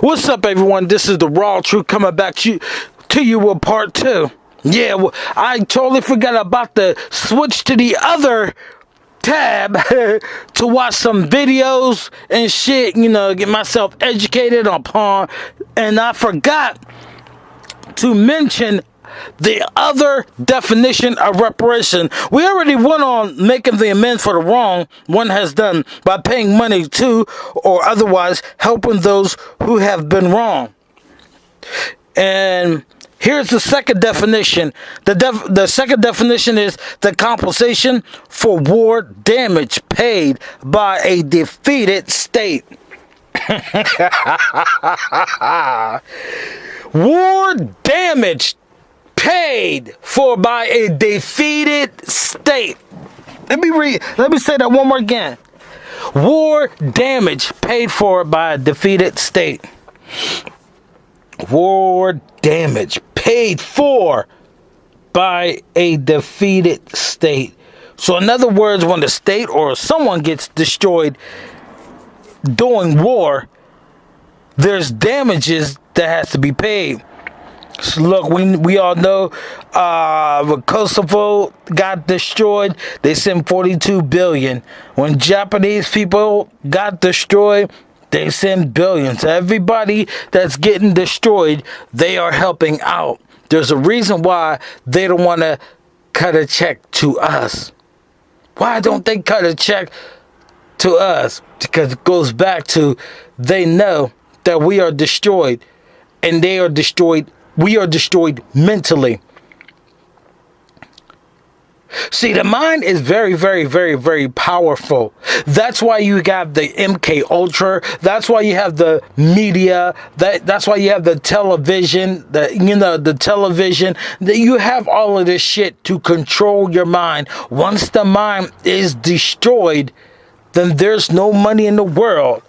What's up, everyone? This is the Raw Truth coming back to you with part 2. Yeah, well, I totally forgot about the switch to the other tab to watch some videos and shit, you know, get myself educated upon, and I forgot to mention the other definition of reparation. We already went on making the amends for the wrong one has done by paying money to or otherwise helping those who have been wrong. And here's the second definition. The second definition is the compensation for war damage paid by a defeated state. War damage paid for by a defeated state. Let me say that one more again. War damage paid for by a defeated state. War damage paid for by a defeated state. So in other words, when the state or someone gets destroyed during war, there's damages that has to be paid. So look, we all know when Kosovo got destroyed, they sent 42 billion. When Japanese people got destroyed, they send billions. Everybody that's getting destroyed, they are helping out. There's a reason why they don't want to cut a check to us. Why don't they cut a check to us? Because it goes back to they know that we are destroyed, and they are destroyed. We are destroyed mentally. See, the mind is very, very, very, very powerful. That's why you have the MK Ultra. That's why you have the media. That's why you have the television. The television. That you have all of this shit to control your mind. Once the mind is destroyed, then there's no money in the world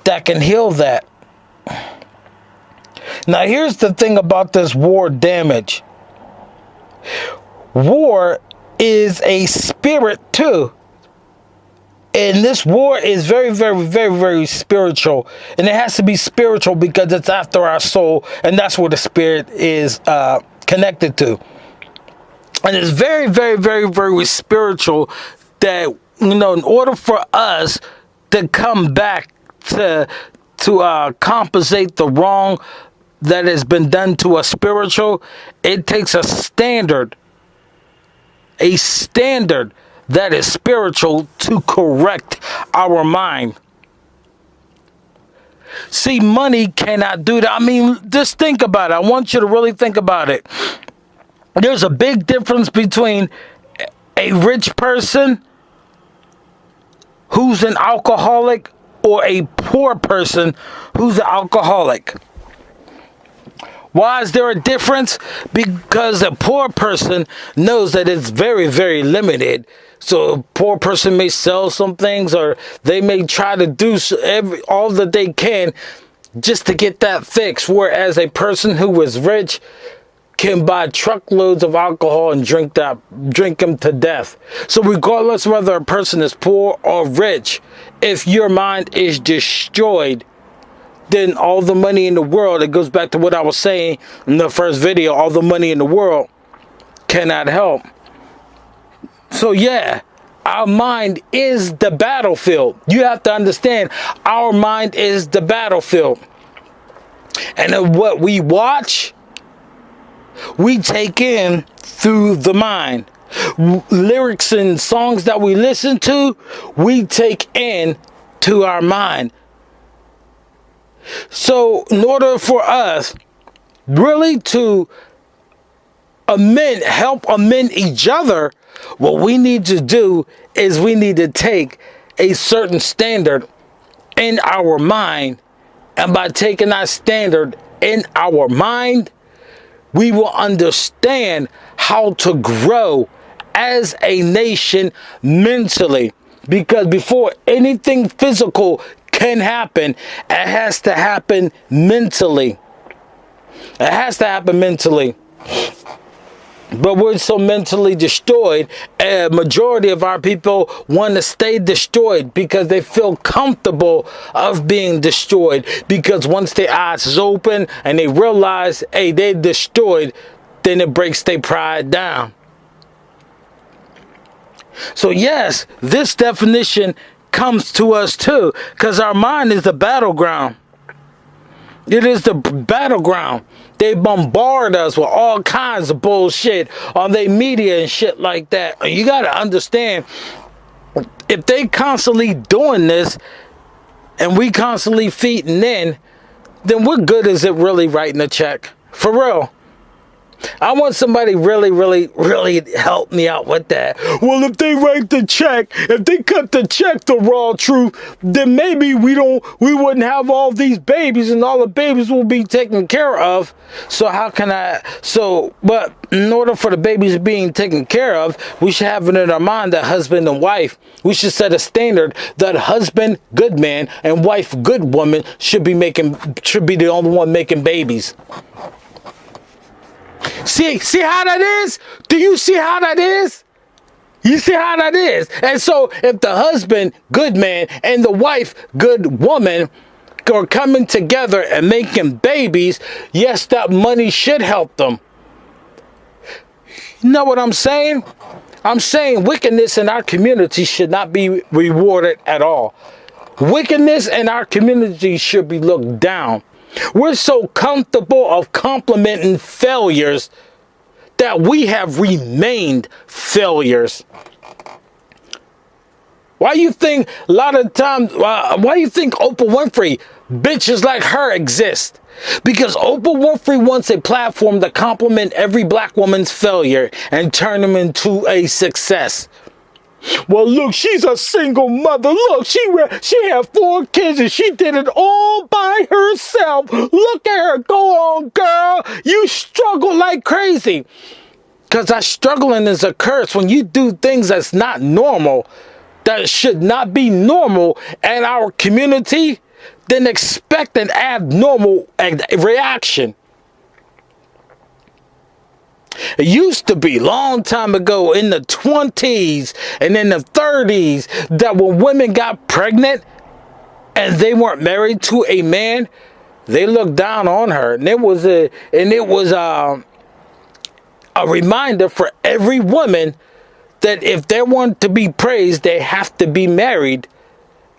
that can heal that. Now, here's the thing about this war damage. War is a spirit too. And this war is very, very, very, very spiritual. And it has to be spiritual because it's after our soul. And that's where the spirit is connected to. And it's very, very, very, very spiritual that, you know, in order for us to come back to compensate the wrong that has been done to us spiritual, it takes a standard that is spiritual to correct our mind. See, money cannot do that. I mean, just think about it. I want you to really think about it. There's a big difference between a rich person who's an alcoholic or a poor person who's an alcoholic. Why is there a difference? Because a poor person knows that it's very, very limited. So a poor person may sell some things, or they may try to do all that they can just to get that fix. Whereas a person who is rich can buy truckloads of alcohol and drink them to death. So regardless whether a person is poor or rich, if your mind is destroyed, then all the money in the world, it goes back to what I was saying in the first video, all the money in the world cannot help. So yeah, our mind is the battlefield. You have to understand, our mind is the battlefield. And then what we watch, we take in through the mind. Lyrics and songs that we listen to, we take in to our mind. So in order for us really to help amend each other, what we need to do is we need to take a certain standard in our mind. And by taking that standard in our mind, we will understand how to grow as a nation mentally. Because before anything physical can happen, it has to happen mentally. It has to happen mentally. But we're so mentally destroyed. A majority of our people want to stay destroyed because they feel comfortable of being destroyed. Because once their eyes is open and they realize, hey, they're destroyed, then it breaks their pride down. So yes, this definition comes to us too, because our mind is the battleground. It is the battleground. They bombard us with all kinds of bullshit on their media and shit like that. And you got to understand, if they constantly doing this and we constantly feeding in, then what good is it really writing a check? For real. I want somebody really help me out with that. Well, if they write the check, if they cut the check the raw truth, then maybe we wouldn't have all these babies and all the babies will be taken care of. So how can but in order for the babies being taken care of, we should have it in our mind that husband and wife, we should set a standard that husband, good man, and wife, good woman, should be the only one making babies. See how that is? Do you see how that is? You see how that is? And so if the husband, good man, and the wife, good woman, are coming together and making babies, yes, that money should help them. You know what I'm saying? I'm saying wickedness in our community should not be rewarded at all. Wickedness in our community should be looked down. We're so comfortable of complimenting failures that we have remained failures. Why you think a lot of times, why you think Oprah Winfrey, bitches like her exist? Because Oprah Winfrey wants a platform to compliment every black woman's failure and turn them into a success. Well, look, she's a single mother. Look, she had 4 kids and she did it all by herself. Look at her. Go on, girl. You struggle like crazy. Because that struggling is a curse. When you do things that's not normal, that should not be normal in our community, then expect an abnormal reaction. It used to be long time ago in the 20s and in the 30s that when women got pregnant and they weren't married to a man, they looked down on her. And it was a reminder for every woman that if they want to be praised, they have to be married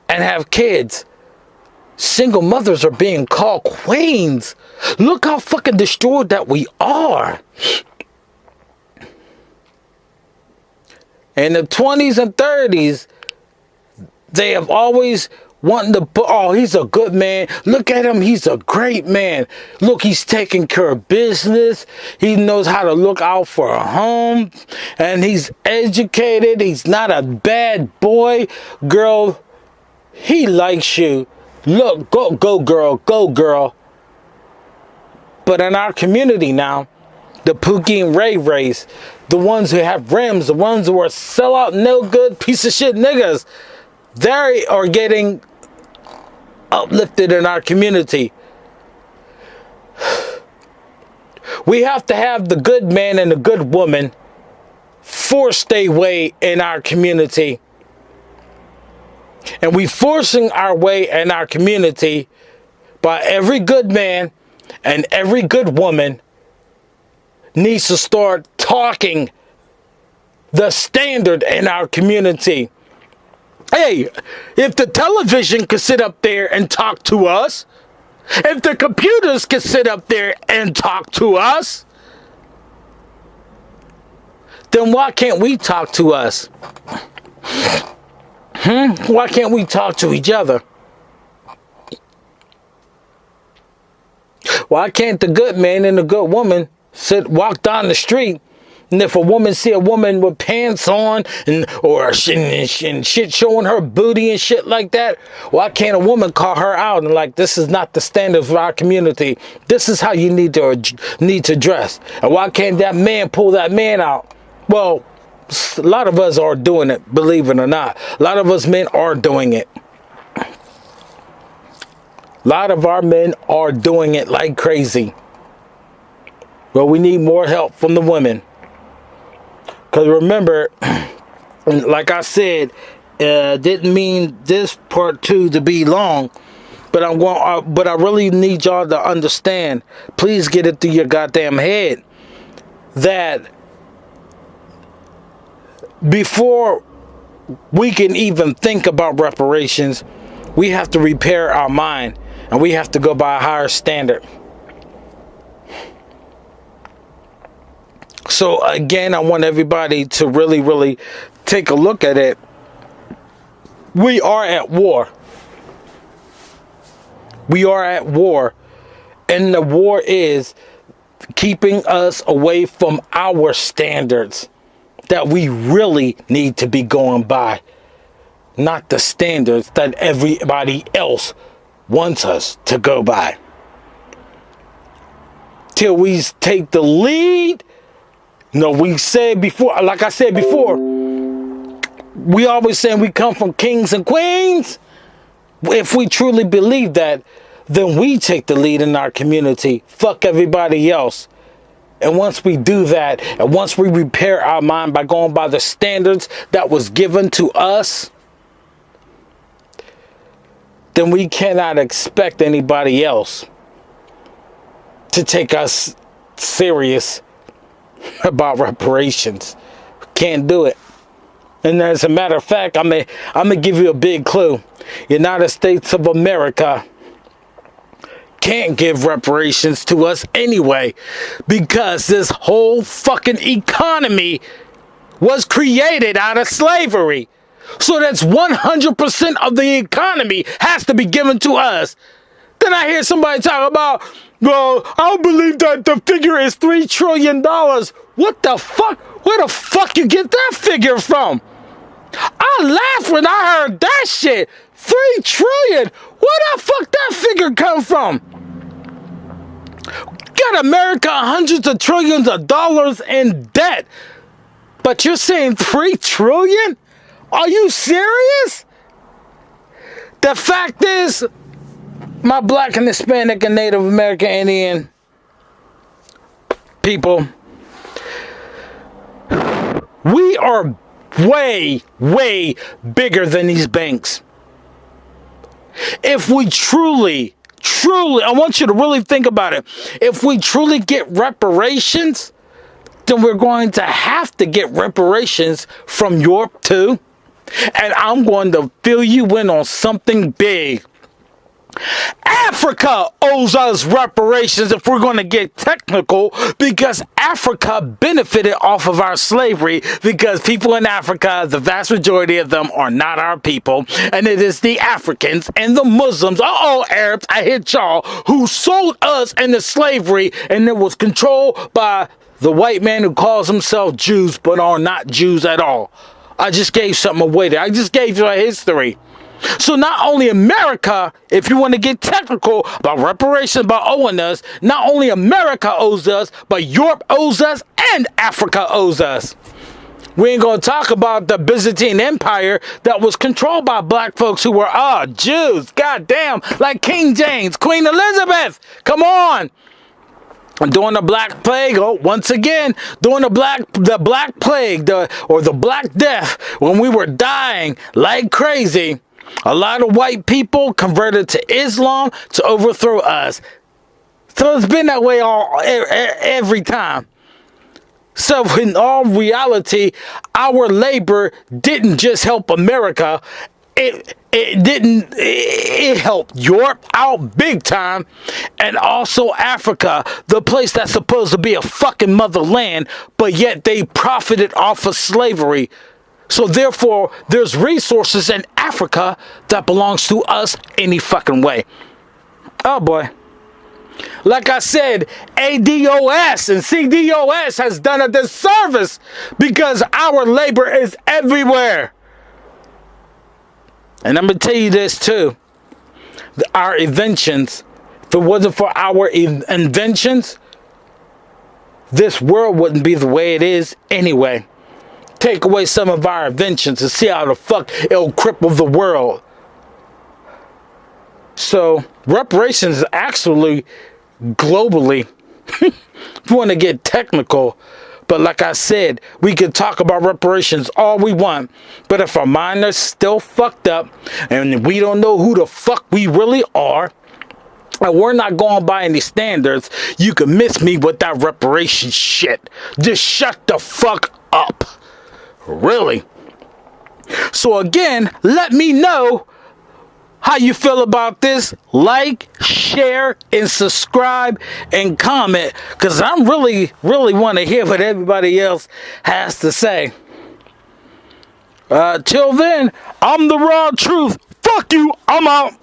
and have kids. Single mothers are being called queens. Look how fucking destroyed that we are. In the 20s and 30s, they have always wanted to put, oh, he's a good man. Look at him. He's a great man. Look, he's taking care of business. He knows how to look out for a home. And he's educated. He's not a bad boy. Girl, he likes you. Look, go girl, go girl. But in our community now, the Pookie and Ray Rays, the ones who have rims, the ones who are sellout, no good, piece of shit niggas, they are getting uplifted in our community. We have to have the good man and the good woman force their way in our community. And we forcing our way in our community by every good man and every good woman needs to start talking the standard in our community. Hey, if the television could sit up there and talk to us, if the computers could sit up there and talk to us, then why can't we talk to us? Why can't we talk to each other? Why can't the good man and the good woman walk down the street, and if a woman see a woman with pants on and shit showing her booty and shit like that, why can't a woman call her out and like, this is not the standard of our community. This is how you need to dress. And why can't that man pull that man out? Well, a lot of us are doing it, believe it or not. A lot of us men are doing it. A lot of our men are doing it like crazy. But we need more help from the women. Because remember, like I said, didn't mean this part 2 to be long, but but I really need y'all to understand. Please get it through your goddamn head that before we can even think about reparations, we have to repair our mind, and we have to go by a higher standard. So again, I want everybody to really, really take a look at it. We are at war. We are at war. And the war is keeping us away from our standards that we really need to be going by. Not the standards that everybody else wants us to go by. Till we take the lead. No, we said before, like I said before, we always saying we come from kings and queens. If we truly believe that, then we take the lead in our community. Fuck everybody else. And once we do that, and once we repair our mind by going by the standards that was given to us, then we cannot expect anybody else to take us serious about reparations. Can't do it. And as a matter of fact, I'm gonna give you a big clue. United States of America can't give reparations to us anyway, because this whole fucking economy was created out of slavery. So that's 100% of the economy has to be given to us. Then I hear somebody talk about, well, I don't believe that the figure is $3 trillion. What the fuck? Where the fuck you get that figure from? I laughed when I heard that shit. 3 trillion? Where the fuck that figure come from? Got America hundreds of trillions of dollars in debt. But you're saying 3 trillion? Are you serious? The fact is, my Black and Hispanic and Native American Indian people, we are way, way bigger than these banks. If we truly, I want you to really think about it. If we truly get reparations, then we're going to have to get reparations from Europe too. And I'm going to fill you in on something big. Africa owes us reparations if we're going to get technical, because Africa benefited off of our slavery, because people in Africa, the vast majority of them are not our people, and it is the Africans and the Muslims, Arabs, I hit y'all, who sold us into slavery, and it was controlled by the white man who calls himself Jews but are not Jews at all. I just gave something away there. I just gave you a history. So not only America, if you want to get technical about reparations, about owing us, not only America owes us, but Europe owes us and Africa owes us. We ain't going to talk about the Byzantine Empire that was controlled by black folks who were, Jews, goddamn, like King James, Queen Elizabeth. Come on. During the Black Plague, once again, during the Black Plague, or the Black Death, when we were dying like crazy, a lot of white people converted to Islam to overthrow us. So it's been that way every time. So in all reality, our labor didn't just help America. It helped Europe out big time, and also Africa, the place that's supposed to be a fucking motherland, but yet they profited off of slavery. So therefore, there's resources in Africa that belongs to us any fucking way. Oh boy. Like I said, ADOS and CDOS has done a disservice because our labor is everywhere. And I'm going to tell you this too. Our inventions, if it wasn't for our inventions, this world wouldn't be the way it is anyway. Take away some of our inventions and see how the fuck it'll cripple the world. So, reparations is actually globally, if you want to get technical, But like I said, we can talk about reparations all we want. But if our mind is still fucked up and we don't know who the fuck we really are, and we're not going by any standards, you can miss me with that reparations shit. Just shut the fuck up. Really. So again, let me know how you feel about this. Like, share, and subscribe, and comment, because I really want to hear what everybody else has to say. Till then, I'm the raw truth. Fuck you. I'm out.